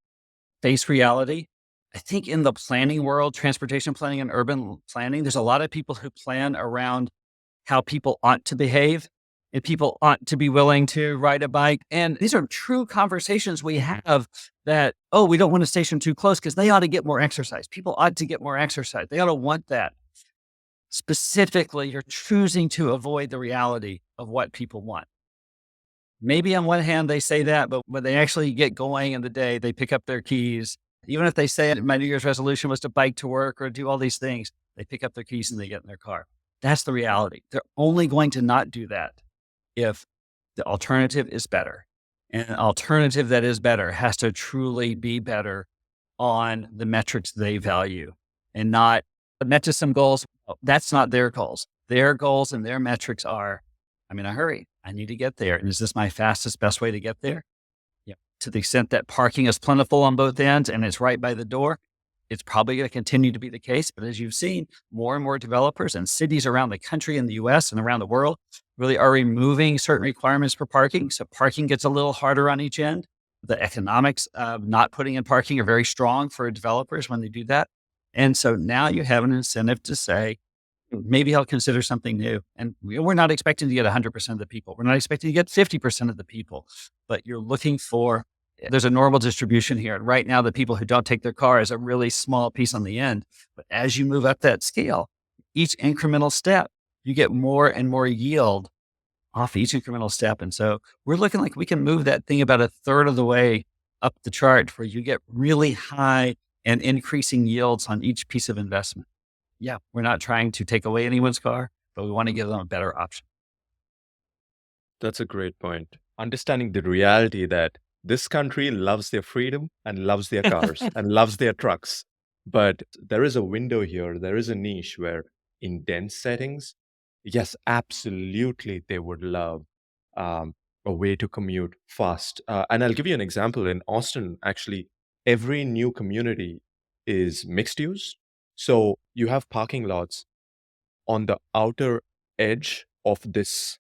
face reality. I think in the planning world, transportation planning and urban planning, there's a lot of people who plan around how people ought to behave and people ought to be willing to ride a bike. And these are true conversations we have that, oh, we don't want to station too close because they ought to get more exercise. People ought to get more exercise. They ought to want that. Specifically, you're choosing to avoid the reality of what people want. Maybe on one hand, they say that, but when they actually get going in the day, they pick up their keys. Even if they say my New Year's resolution was to bike to work or do all these things, they pick up their keys and they get in their car. That's the reality. They're only going to not do that if the alternative is better. And an alternative that is better has to truly be better on the metrics they value and not met to some goals. That's not their goals. Their goals and their metrics are, I'm in a hurry. I need to get there. And is this my fastest, best way to get there? Yeah. To the extent that parking is plentiful on both ends and it's right by the door, it's probably going to continue to be the case. But as you've seen, more and more developers and cities around the country in the US and around the world really are removing certain requirements for parking. So parking gets a little harder on each end. The economics of not putting in parking are very strong for developers when they do that. And so now you have an incentive to say, maybe I'll consider something new. And we're not expecting to get 100% of the people. We're not expecting to get 50% of the people, but you're looking for, there's a normal distribution here. And right now, the people who don't take their car is a really small piece on the end. But as you move up that scale, each incremental step, you get more and more yield off each incremental step. And so we're looking like we can move that thing about a third of the way up the chart where you get really high and increasing yields on each piece of investment. Yeah, we're not trying to take away anyone's car, but we want to give them a better option. That's a great point. Understanding the reality that this country loves their freedom and loves their cars and loves their trucks. But there is a window here, there is a niche where in dense settings, yes, absolutely, they would love a way to commute fast. And I'll give you an example. In Austin, actually, every new community is mixed use. So you have parking lots on the outer edge of this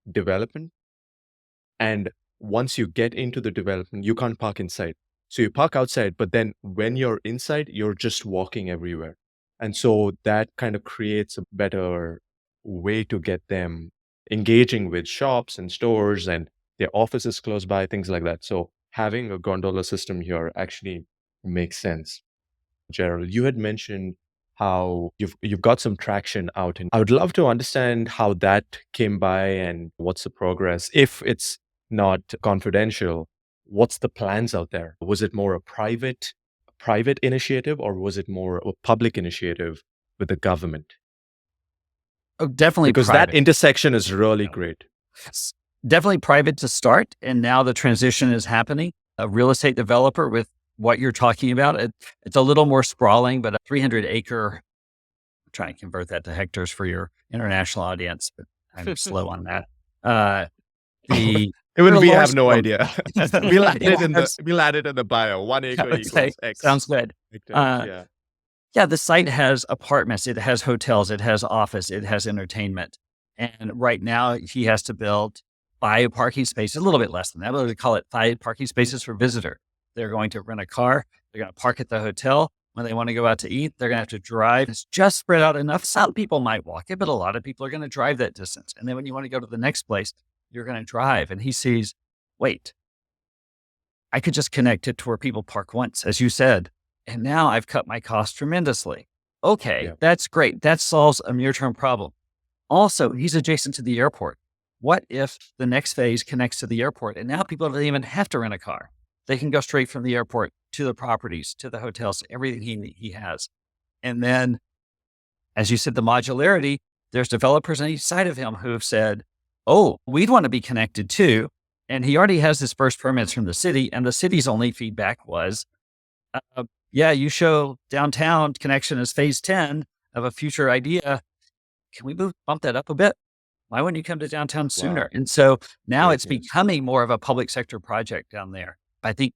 development. And once you get into the development, you can't park inside. So you park outside, but then when you're inside, you're just walking everywhere. And so that kind of creates a better way to get them engaging with shops and stores and their offices close by, things like that. So having a gondola system here actually makes sense. Gerald, you had mentioned how you've got some traction out, and I would love to understand how that came by and what's the progress. If it's not confidential, what's the plans out there? Was it more a private initiative, or was it more a public initiative with the government? Oh, definitely Because private. that intersection is really great. Definitely private to start. And now the transition is happening. A real estate developer with what you're talking about, it's a little more sprawling, but a 300-acre, I'm trying to convert that to hectares for your international audience, but I'm slow on that. The Even we Lord have no Storm. idea. We'll add You'll it in have the bio. 1 acre Okay, equals X sounds good. hectares. Yeah. Yeah, the site has apartments, it has hotels, it has office, it has entertainment. And right now he has to build 5 parking spaces, a little bit less than that, but we call it 5 parking spaces for visitor. They're going to rent a car, they're going to park at the hotel. When they want to go out to eat, they're going to have to drive. It's just spread out enough. Some people might walk it, but a lot of people are going to drive that distance. And then when you want to go to the next place, you're going to drive. And he sees, wait, I could just connect it to where people park once, as you said. And now I've cut my costs tremendously. Okay, Yeah. that's great. That solves a near-term problem. Also, he's adjacent to the airport. What if the next phase connects to the airport and now people don't even have to rent a car? They can go straight from the airport to the properties, to the hotels, everything he has. And then, as you said, the modularity, there's developers on each side of him who have said, oh, we'd want to be connected too. And he already has his first permits from the city. And the city's only feedback was, yeah, you show downtown connection as phase 10 of a future idea. Can we bump that up a bit? Why wouldn't you come to downtown sooner? Wow. And so now Great it's news. becoming more of a public sector project down there. I think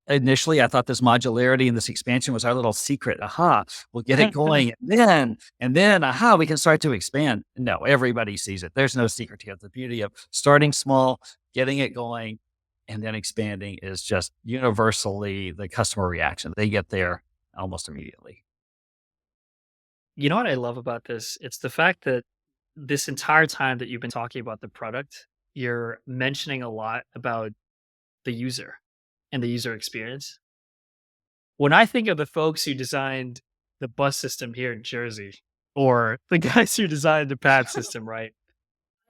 initially I thought this modularity and this expansion was our little secret. Aha, we'll get it going. And then, aha, we can start to expand. No, everybody sees it. There's no secret here. The beauty of starting small, getting it going, and then expanding is just universally the customer reaction. They get there almost immediately. You know what I love about this? It's the fact that this entire time that you've been talking about the product, you're mentioning a lot about the user and the user experience. When I think of the folks who designed the bus system here in Jersey, or the guys who designed the pad system, right?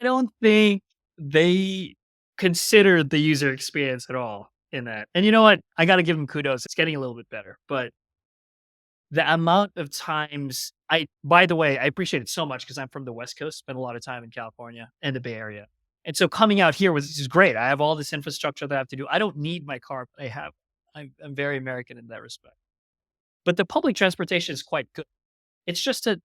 I don't think they considered the user experience at all in that. And you know what? I got to give them kudos. It's getting a little bit better, but the amount of times by the way, I appreciate it so much because I'm from the West Coast, spent a lot of time in California and the Bay Area. And so coming out here is great. I have all this infrastructure that I have to do. I don't need my car, but I'm very American in that respect. But the public transportation is quite good. It's just that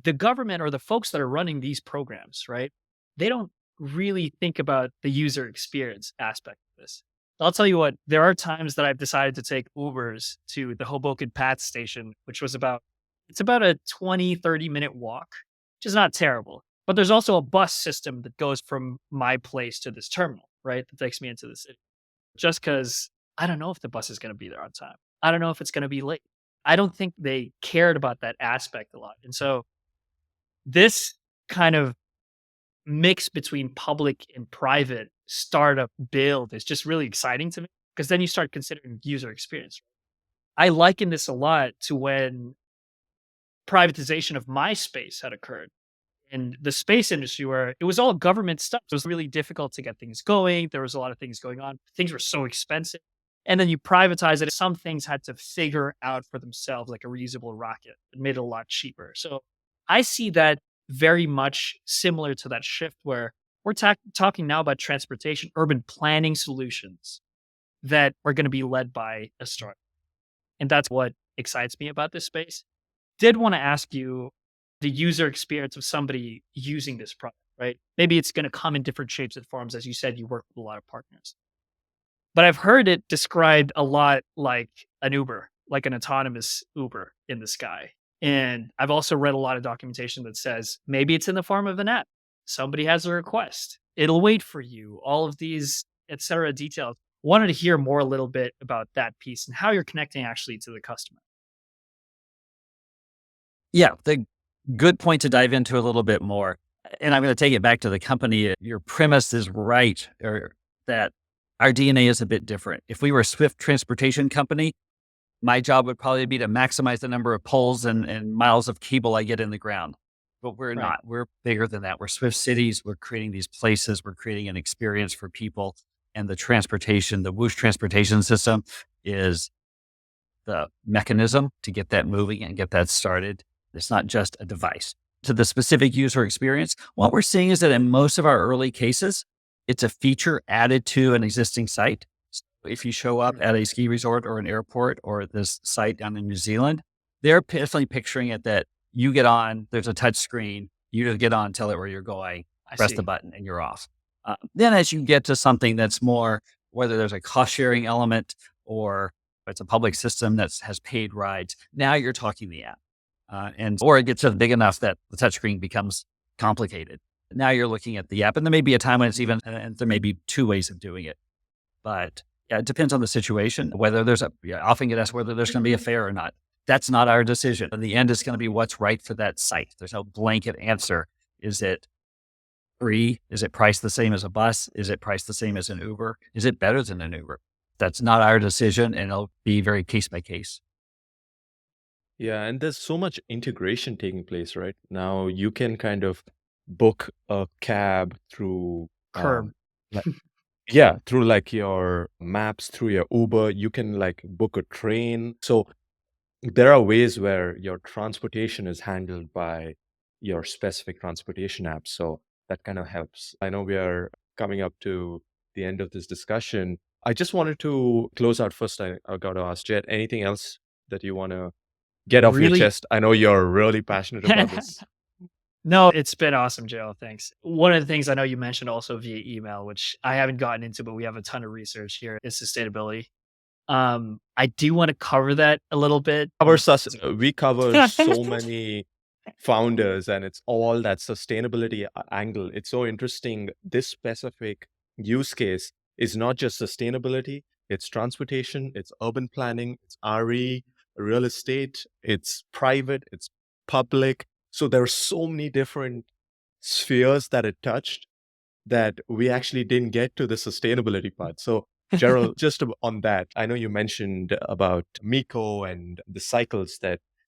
the government or the folks that are running these programs, right? They don't really think about the user experience aspect of this. I'll tell you what, there are times that I've decided to take Ubers to the Hoboken Path station, which was it's about a 20, 30-minute walk, which is not terrible. But there's also a bus system that goes from my place to this terminal, right? That takes me into the city. Just because I don't know if the bus is going to be there on time. I don't know if it's going to be late. I don't think they cared about that aspect a lot. And so this kind of mix between public and private startup build is just really exciting to me because then you start considering user experience. I liken this a lot to when privatization of my space had occurred in the space industry where it was all government stuff. It was really difficult to get things going. There was a lot of things going on. Things were so expensive. And then you privatize it. Some things had to figure out for themselves, like a reusable rocket. It made it a lot cheaper. So I see that very much similar to that shift where we're talking now about transportation, urban planning solutions that are going to be led by a startup. And that's what excites me about this space. Did want to ask you the user experience of somebody using this product, right? Maybe it's going to come in different shapes and forms. As you said, you work with a lot of partners. But I've heard it described a lot like an Uber, like an autonomous Uber in the sky. And I've also read a lot of documentation that says maybe it's in the form of an app. Somebody has a request. It'll wait for you. All of these, et cetera, details. Wanted to hear more a little bit about that piece and how you're connecting actually to the customer. Yeah, the good point to dive into a little bit more. And I'm going to take it back to the company. Your premise is right, or that our DNA is a bit different. If we were a Swyft transportation company, my job would probably be to maximize the number of poles and miles of cable I get in the ground. But we're not. We're bigger than that. We're Swift Cities. We're creating these places. We're creating an experience for people. And the transportation, the Woosh transportation system is the mechanism to get that moving and get that started. It's not just a device. To the specific user experience, what we're seeing is that in most of our early cases, it's a feature added to an existing site. So if you show up at a ski resort or an airport or this site down in New Zealand, they're definitely picturing it that you get on, there's a touch screen, you get on, tell it where you're going, press the button and you're off. Then as you get to something that's more, whether there's a cost sharing element or it's a public system that has paid rides, now you're talking the app. Or it gets so big enough that the touchscreen becomes complicated. Now you're looking at the app, and there may be a time when it's even, and there may be two ways of doing it. But yeah, it depends on the situation, whether I often get asked whether there's going to be a fare or not. That's not our decision. In the end, it's going to be what's right for that site. There's no blanket answer. Is it free? Is it priced the same as a bus? Is it priced the same as an Uber? Is it better than an Uber? That's not our decision, and it'll be very case by case. Yeah, and there's so much integration taking place right now. You can kind of book a cab through Curb. like yeah, through like your maps, through your Uber. You can like book a train. So there are ways where your transportation is handled by your specific transportation app. So that kind of helps. I know we are coming up to the end of this discussion. I just wanted to close out first. I got to ask Jet, anything else that you want to get off your Really? chest? I know you're really passionate about this. No, it's been awesome, Jeral. Thanks. One of the things I know you mentioned also via email, which I haven't gotten into, but we have a ton of research here, is sustainability. I do want to cover that a little bit. We cover so many founders, and it's all that sustainability angle. It's so interesting. This specific use case is not just sustainability, it's transportation, it's urban planning, it's RE, real estate, it's private, it's public. So there are so many different spheres that it touched that we actually didn't get to the sustainability part. So Gerald, just on that, I know you mentioned about Miko and the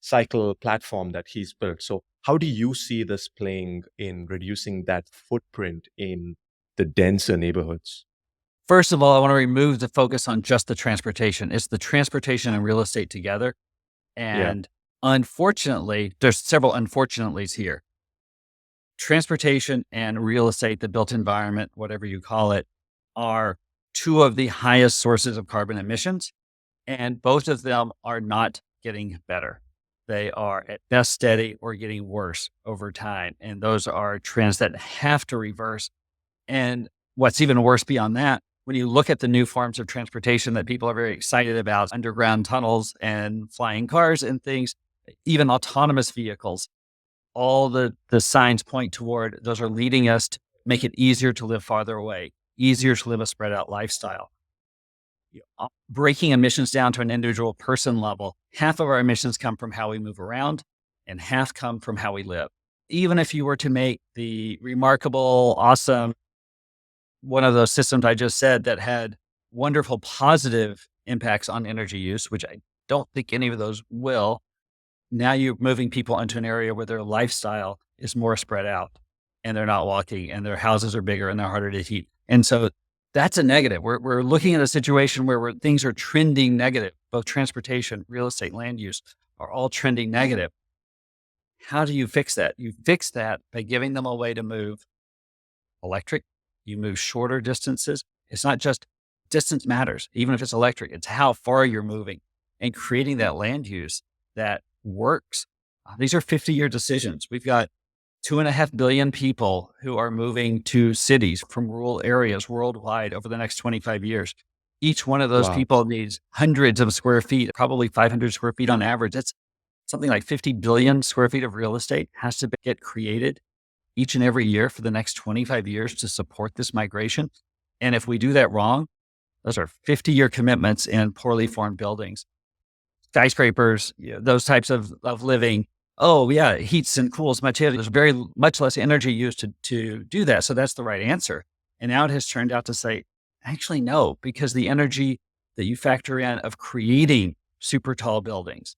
cycle platform that he's built. So how do you see this playing in reducing that footprint in the denser neighborhoods? First of all, I want to remove the focus on just the transportation. It's the transportation and real estate together. Yeah. And unfortunately, there's several unfortunately's here. Transportation and real estate, the built environment, whatever you call it, are two of the highest sources of carbon emissions. And both of them are not getting better. They are at best steady or getting worse over time. And those are trends that have to reverse. And what's even worse beyond that, when you look at the new forms of transportation that people are very excited about, underground tunnels and flying cars and things, even autonomous vehicles, all the signs point toward those are leading us to make it easier to live farther away, easier to live a spread out lifestyle. Breaking emissions down to an individual person level, half of our emissions come from how we move around and half come from how we live. Even if you were to make the remarkable, awesome, one of those systems I just said that had wonderful positive impacts on energy use, which I don't think any of those will, now you're moving people into an area where their lifestyle is more spread out and they're not walking and their houses are bigger and they're harder to heat. And so that's a negative. We're looking at a situation where things are trending negative. Both transportation, real estate, land use are all trending negative. How do you fix that? You fix that by giving them a way to move electric. You move shorter distances. It's not just distance matters, even if it's electric, it's how far you're moving and creating that land use that works. These are 50-year decisions. We've got 2.5 billion people who are moving to cities from rural areas worldwide over the next 25 years. Each one of those Wow. people needs hundreds of square feet, probably 500 square feet on average. That's something like 50 billion square feet of real estate has to get created each and every year for the next 25 years to support this migration. And if we do that wrong, those are 50-year commitments in poorly formed buildings. Skyscrapers, those types of living. Oh yeah, it heats and cools much. There's very much less energy used to do that. So that's the right answer. And now it has turned out to say, actually no, because the energy that you factor in of creating super tall buildings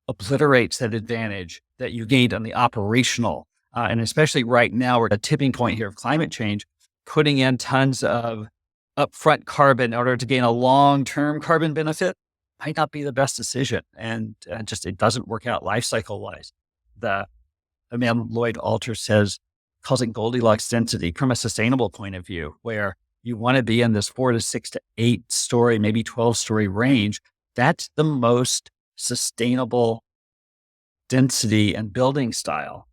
obliterates that advantage that you gained on the operational. And especially right now, we're at a tipping point here of climate change, putting in tons of upfront carbon in order to gain a long-term carbon benefit might not be the best decision. And just, it doesn't work out life cycle wise. The man Lloyd Alter calls it Goldilocks density from a sustainable point of view, where you want to be in this 4 to 6 to 8 story, maybe 12 story range. That's the most sustainable density and building style.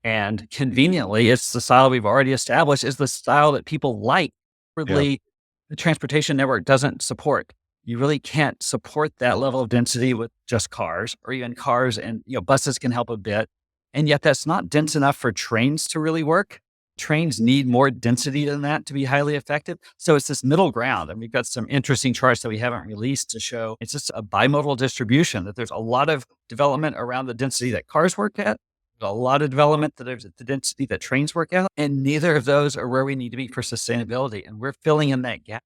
And conveniently, it's the style we've already established is the style that people like. Yeah. Really, the transportation network doesn't support. You really can't support that level of density with just cars or even cars, and buses can help a bit. And yet that's not dense enough for trains to really work. Trains need more density than that to be highly effective. So it's this middle ground. And we've got some interesting charts that we haven't released to show it's just a bimodal distribution, that there's a lot of development around the density that cars work at, a lot of development that there's the density that trains work at, and neither of those are where we need to be for sustainability. And we're filling in that gap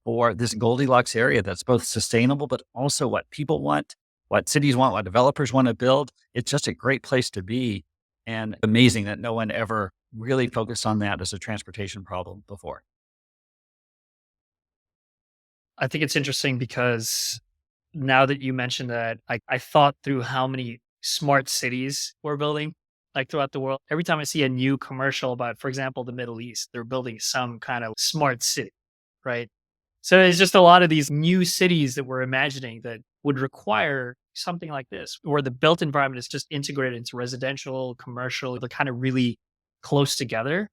for this Goldilocks area that's both sustainable, but also what people want, what cities want, what developers want to build. It's just a great place to be, and amazing that no one ever really focused on that as a transportation problem before. I think it's interesting because now that you mentioned that, I thought through how many smart cities we're building like throughout the world. Every time I see a new commercial about, for example, the Middle East, they're building some kind of smart city, right? So it's just a lot of these new cities that we're imagining that would require something like this, where the built environment is just integrated into residential, commercial, they're kind of really close together.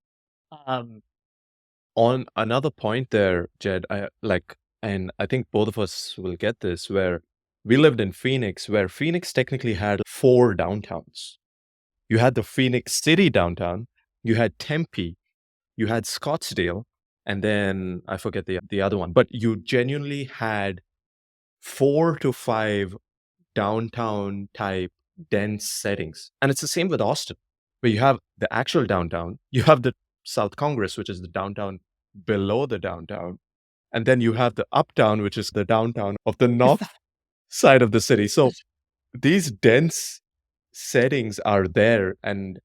Um, On another point there, Jed, and I think both of us will get this, where we lived in Phoenix, where Phoenix technically had 4 downtowns. You had the Phoenix City downtown, you had Tempe, you had Scottsdale, and then I forget the other one. But you genuinely had 4 to 5 downtown type dense settings. And it's the same with Austin, where you have the actual downtown, you have the South Congress, which is the downtown below the downtown, and then you have the uptown, which is the downtown of the north side of the city. So these dense settings are there, and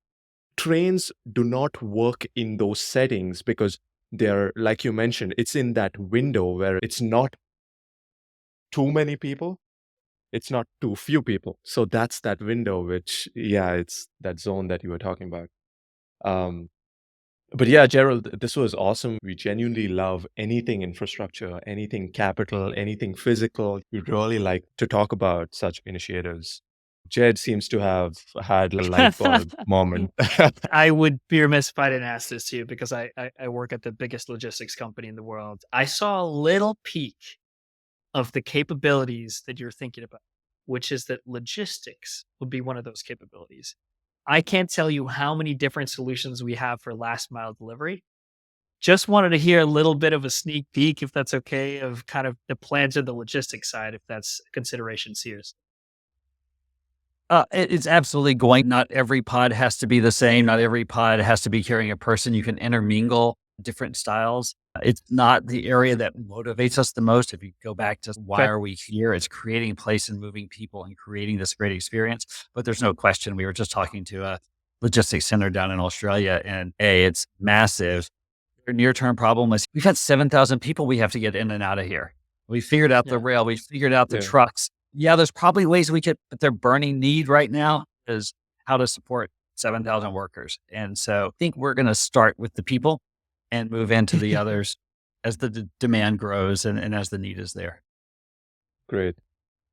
trains do not work in those settings because they're, like you mentioned, it's in that window where it's not too many people, it's not too few people. So that's that window, which, yeah, it's that zone that you were talking about. But yeah, Gerald, this was awesome. We genuinely love anything infrastructure, anything capital, anything physical. We'd really like to talk about such initiatives. Jed seems to have had a light bulb moment. I would be remiss if I didn't ask this to you because I work at the biggest logistics company in the world. I saw a little peek of the capabilities that you're thinking about, which is that logistics would be one of those capabilities. I can't tell you how many different solutions we have for last mile delivery. Just wanted to hear a little bit of a sneak peek, if that's okay, of kind of the plans of the logistics side, if that's a consideration serious. It's absolutely going. Not every pod has to be the same. Not every pod has to be carrying a person. You can intermingle different styles. It's not the area that motivates us the most. If you go back to why are we here, it's creating a place and moving people and creating this great experience. But there's no question. We were just talking to a logistics center down in Australia, and it's massive. Their near-term problem is we've had 7,000 people we have to get in and out of here. We figured out the rail. We figured out the trucks. Yeah, there's probably ways we could, but their burning need right now is how to support 7,000 workers. And so I think we're going to start with the people and move into the others as the demand grows and as the need is there. Great.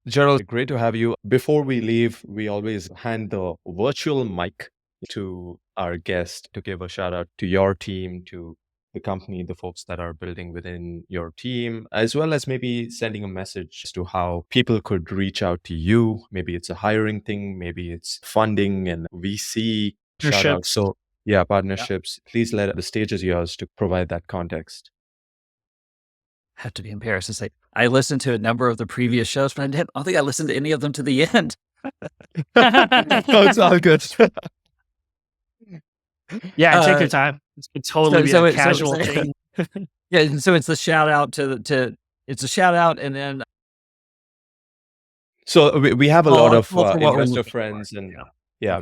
Gerald, great to have you. Before we leave, we always hand the virtual mic to our guest to give a shout out to your team, to the company, the folks that are building within your team, as well as maybe sending a message as to how people could reach out to you. Maybe it's a hiring thing, maybe it's funding and VC shout out. So yeah, partnerships. Yeah. Please let the stage is yours to provide that context. I have to be embarrassed to say I listened to a number of the previous shows, but I don't think I listened to any of them to the end. No, it's all good. Yeah, take your time. It's totally be a casual thing. Yeah, so it's the shout out it's a shout out, and then so we have a lot of investor friends, and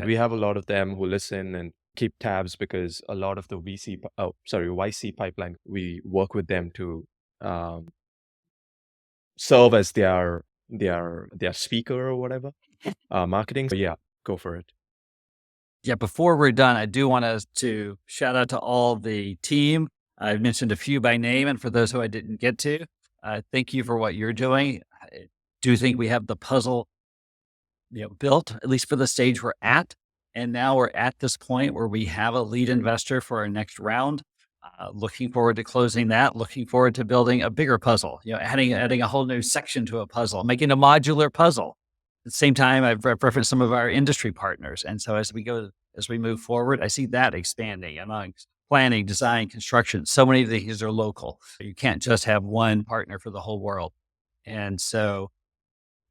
we have a lot of them who listen and keep tabs because a lot of the YC pipeline, we work with them to serve as their speaker or whatever, marketing. So yeah, go for it. Yeah, before we're done, I do want to shout out to all the team. I've mentioned a few by name, and for those who I didn't get to, thank you for what you're doing. I do think we have the puzzle, built, at least for the stage we're at. And now we're at this point where we have a lead investor for our next round. Looking forward to closing that, looking forward to building a bigger puzzle, adding a whole new section to a puzzle, making a modular puzzle. At the same time, I've referenced some of our industry partners. And so as we move forward, I see that expanding among planning, design, construction. So many of these are local. You can't just have one partner for the whole world. And so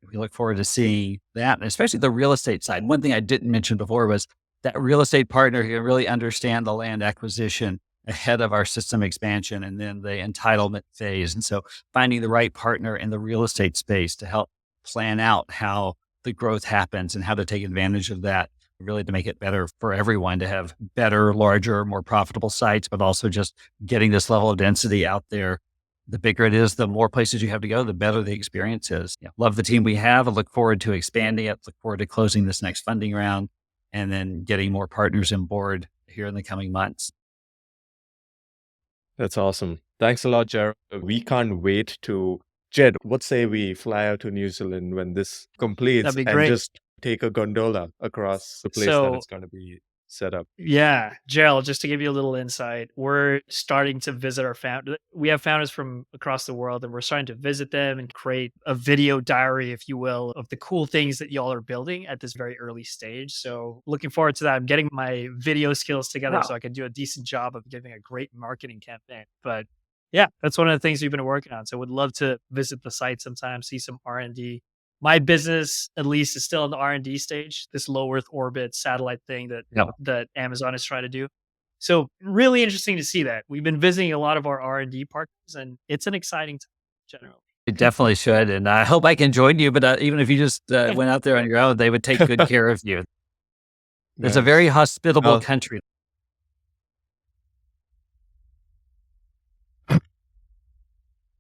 we look forward to seeing that, and especially the real estate side. One thing I didn't mention before was that real estate partner who can really understand the land acquisition ahead of our system expansion and then the entitlement phase. And so finding the right partner in the real estate space to help plan out how the growth happens and how to take advantage of that, really to make it better for everyone, to have better, larger, more profitable sites, but also just getting this level of density out there. The bigger it is, the more places you have to go, the better the experience is. Love the team we have. I look forward to expanding it, look forward to closing this next funding round, and then getting more partners on board here in the coming months. That's awesome. Thanks a lot, Gerald. We can't wait to, Jed, what say we fly out to New Zealand when this completes That'd be and great. just take a gondola across the place that So it's going to be set up. yeah, Gerald, just to give you a little insight, we're starting to visit our we have founders from across the world, and we're starting to visit them and create a video diary, if you will, of the cool things that y'all are building at this very early stage. So looking forward to that. I'm getting my video skills together so I can do a decent job of giving a great marketing campaign. But yeah, that's one of the things we've been working on. So would love to visit the site sometime, see some R&D. My business, at least, is still in the R&D stage, this low Earth orbit satellite thing that Amazon is trying to do. So really interesting to see that. We've been visiting a lot of our R&D partners, and it's an exciting time generally. You definitely should. And I hope I can join you, but even if you just went out there on your own, they would take good care of you. It's a very hospitable country.